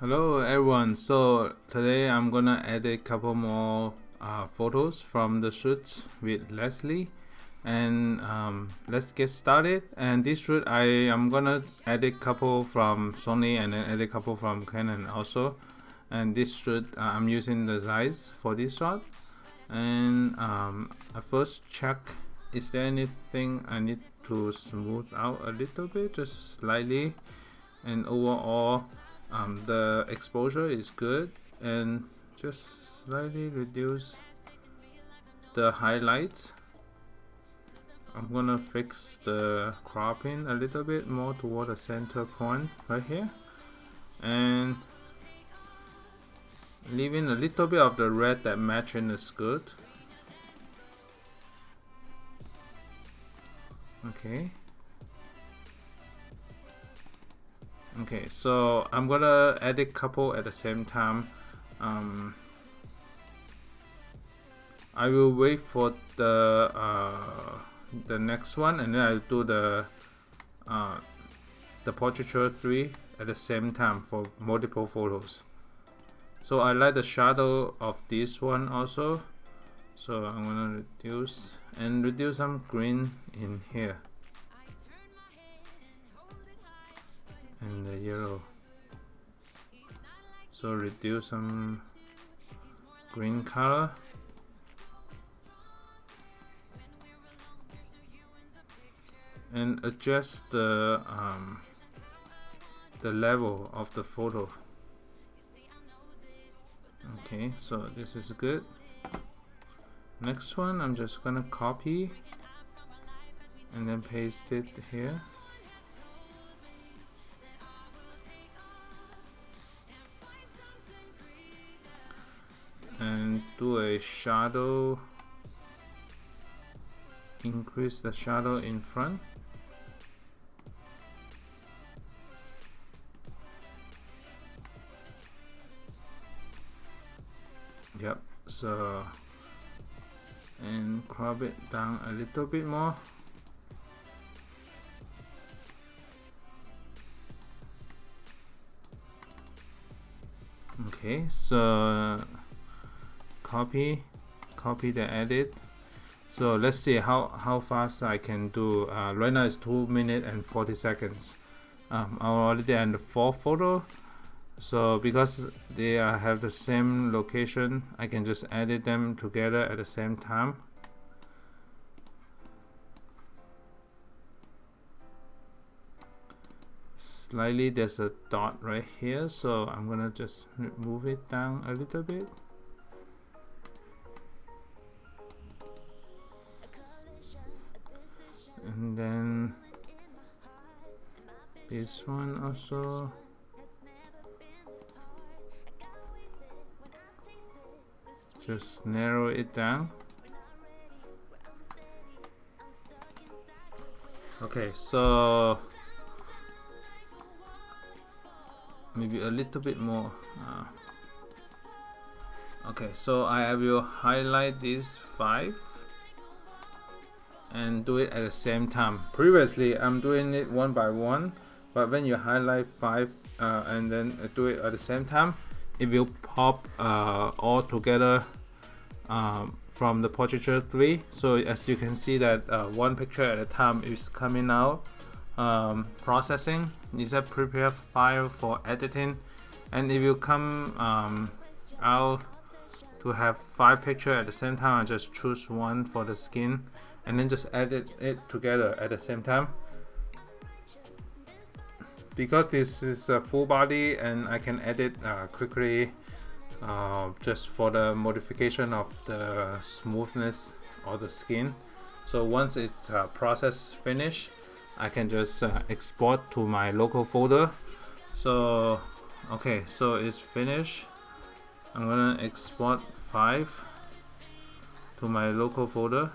Hello everyone, so today I'm gonna edit a couple more photos from the shoots with Leslie, and let's get started. And this shoot I am gonna edit a couple from Sony and then edit a couple from Canon also. And this shoot I'm using the Zeiss for this shot. And I first check, is there anything I need to smooth out a little bit, just slightly, and overall the exposure is good, and just slightly reduce the highlights. I'm gonna fix the cropping a little bit more toward the center point right here, and leaving a little bit of the red that matching is good. Okay, so I'm gonna edit couple at the same time. I will wait for the next one, and then I'll do the Portraiture 3 at the same time for multiple photos. So I like the shadow of this one also, so I'm gonna reduce some green in here and the yellow. So reduce some green color. And adjust the level of the photo. Okay, so this is good. Next one, I'm just gonna copy and then paste it here. And do a shadow, increase the shadow in front. Yep, so, and crop it down a little bit more. Okay, so copy the edit. So let's see how fast I can do. Right now it's 2 minutes and 40 seconds. I'm already in the fourth photo. So because they have the same location, I can just edit them together at the same time. Slightly there's a dot right here, so I'm gonna just move it down a little bit. And then this one also. Just narrow it down. Okay, so maybe a little bit more. Okay, so I will highlight these 5 and do it at the same time. Previously I'm doing it one by one, but when you highlight 5 and then do it at the same time, it will pop all together from the Portraiture 3. So as you can see that one picture at a time is coming out. Processing is a prepared file for editing, and if you come out to have 5 pictures at the same time, I just choose one for the skin and then just edit it together at the same time. Because this is a full body and I can edit quickly, just for the modification of the smoothness of the skin. So once it's process finished, I can just export to my local folder. So okay, so it's finished. I'm gonna export 5 to my local folder.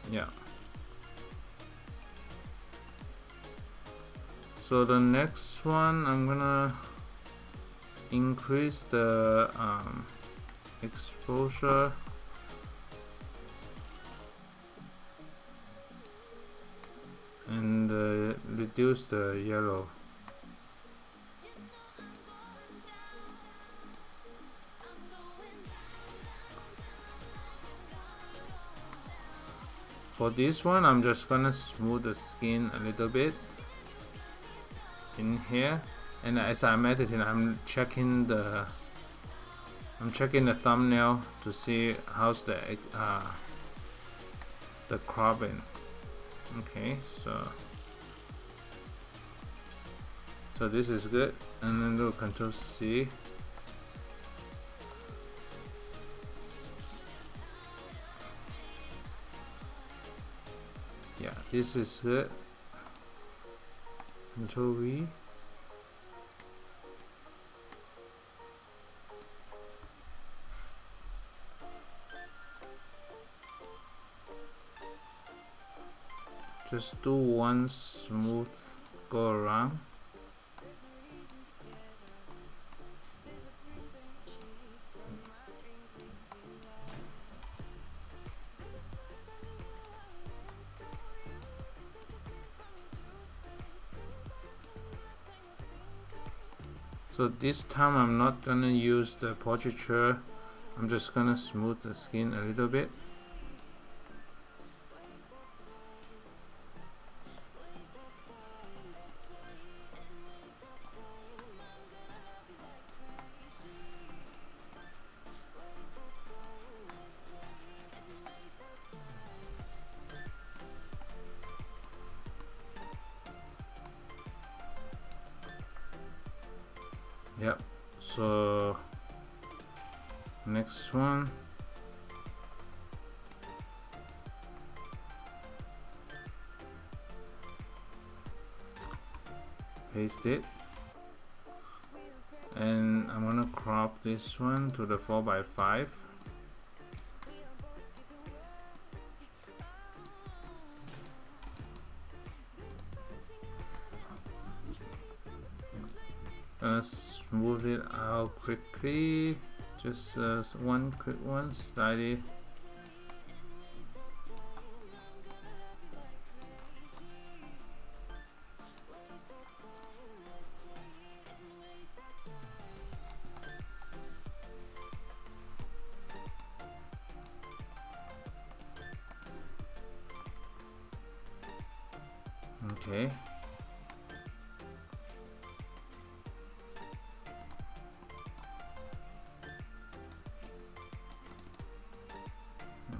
Yeah. So the next one, I'm gonna increase the exposure and reduce the yellow. For this one, I'm just gonna smooth the skin a little bit in here, and as I'm editing, I'm checking the thumbnail to see how's the cropping. Okay, so this is good, and then do Control C. Yeah, this is good. Control V. Just do one smooth go around. So this time I'm not gonna use the portraiture, I'm just gonna smooth the skin a little bit. Yep, so next one, paste it, and I'm gonna crop this one to the 4:5. Smooth it out quickly, just one quick one, slightly. Okay.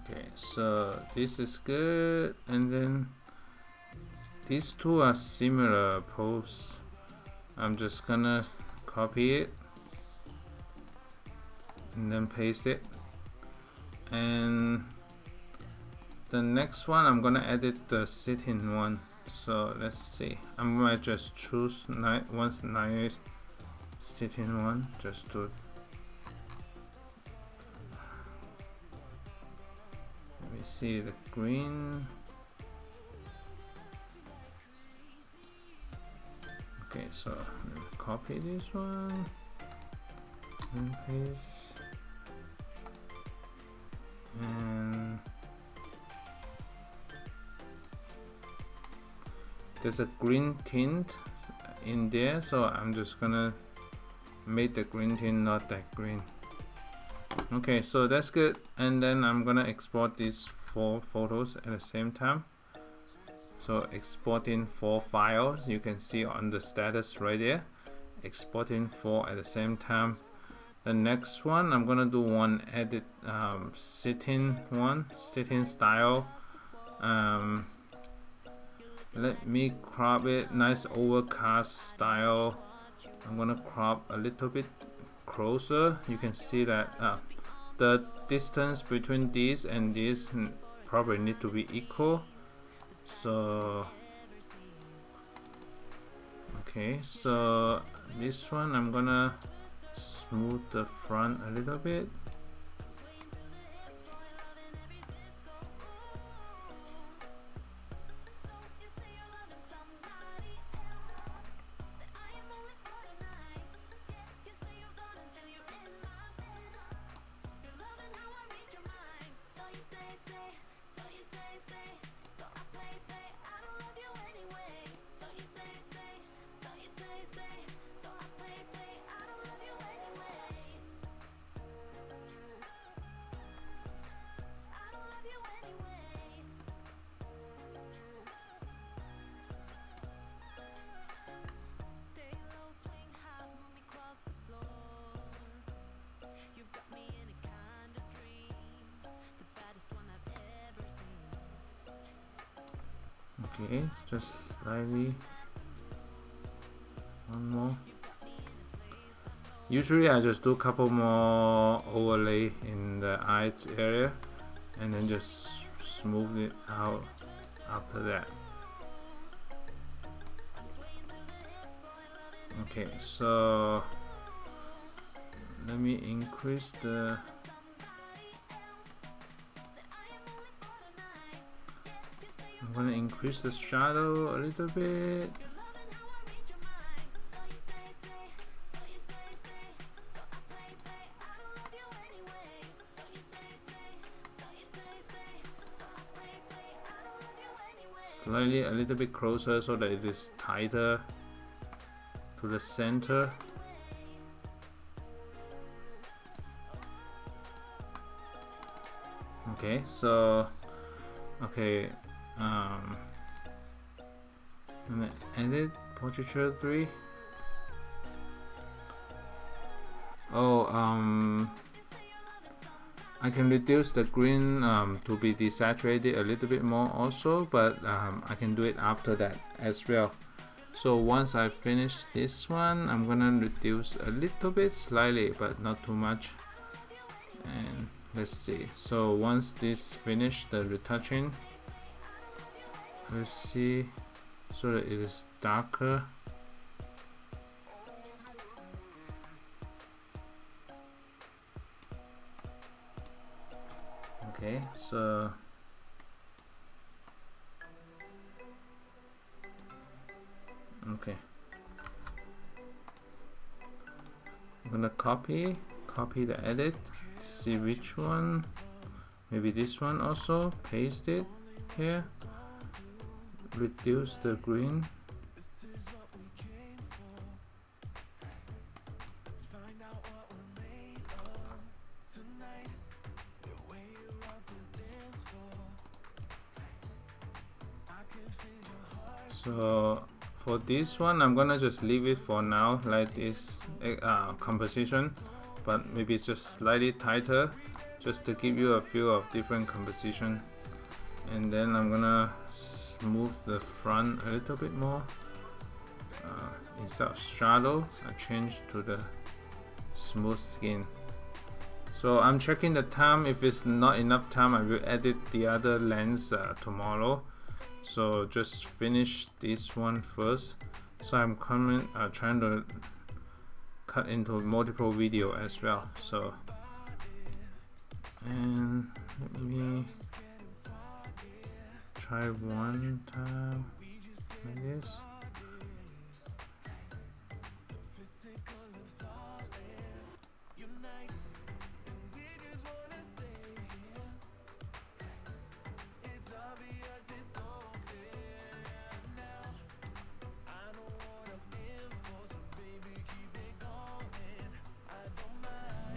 Okay, so this is good, and then these two are similar pose. I'm just gonna copy it and then paste it, and the next one I'm gonna edit the sitting one. So let's see, I might just choose nice sitting one, just to let me see the green. Okay, so copy this one and paste, and there's a green tint in there, so I'm just gonna make the green tint not that green. Okay, so that's good, and then I'm gonna export these 4 photos at the same time. So exporting 4 files, you can see on the status right there, exporting 4 at the same time. The next one, I'm gonna do one edit, sitting style. Let me crop it, nice overcast style. I'm gonna crop a little bit closer. You can see that the distance between these and these probably need to be equal. So okay, so this one I'm gonna smooth the front a little bit. Okay, just slightly one more. Usually I just do a couple more overlay in the eyes area and then just smooth it out after that. Okay, so let me increase the I'm gonna increase the shadow a little bit. Slightly a little bit closer so that it is tighter to the center. Okay, so okay, I'm gonna edit Portraiture 3. I can reduce the green to be desaturated a little bit more also, but I can do it after that as well. So once I finish this one, I'm gonna reduce a little bit slightly, but not too much. And let's see. So once this finished the retouching, let's see, so that it is darker. Okay, so okay, I'm gonna copy the edit to see which one. Maybe this one also. Paste it here. Reduce the green. So for this one, I'm gonna just leave it for now like this composition, but maybe it's just slightly tighter, just to give you a feel of different composition. And then I'm gonna smooth the front a little bit more. Instead of shadow, I change to the smooth skin. So I'm checking the time. If it's not enough time, I will edit the other lens tomorrow. So just finish this one first. So I'm trying to cut into multiple video as well. So, and let me try one time like this.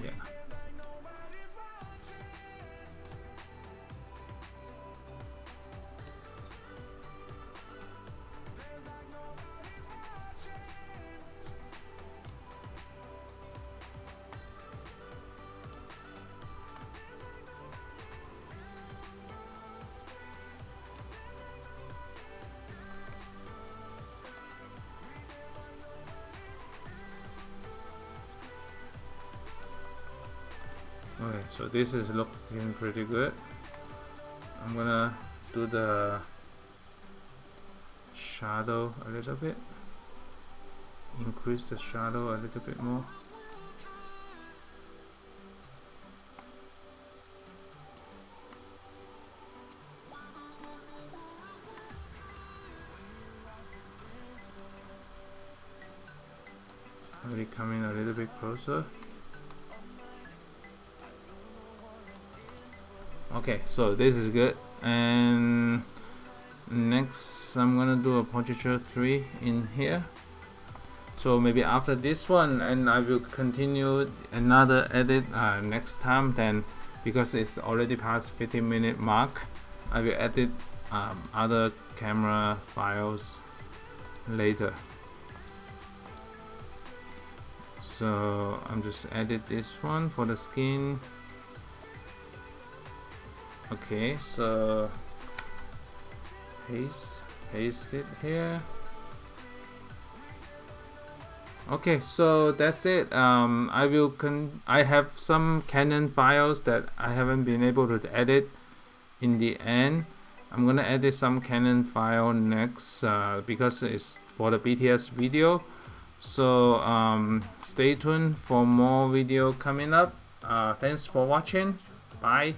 Yeah. Okay, so this is looking pretty good. I'm gonna do the shadow a little bit, increase the shadow a little bit more. Slowly coming a little bit closer. Okay, so this is good. And next I'm gonna do a Portraiture 3 in here. So maybe after this one, and I will continue another edit next time. Then because it's already past 15-minute mark, I will edit other camera files later. So I'm just edit this one for the skin. Okay, so paste paste it here. Okay, so that's it. I have some Canon files that I haven't been able to edit in the end. I'm gonna edit some Canon file next because it's for the BTS video. So stay tuned for more video coming up. Thanks for watching. Bye.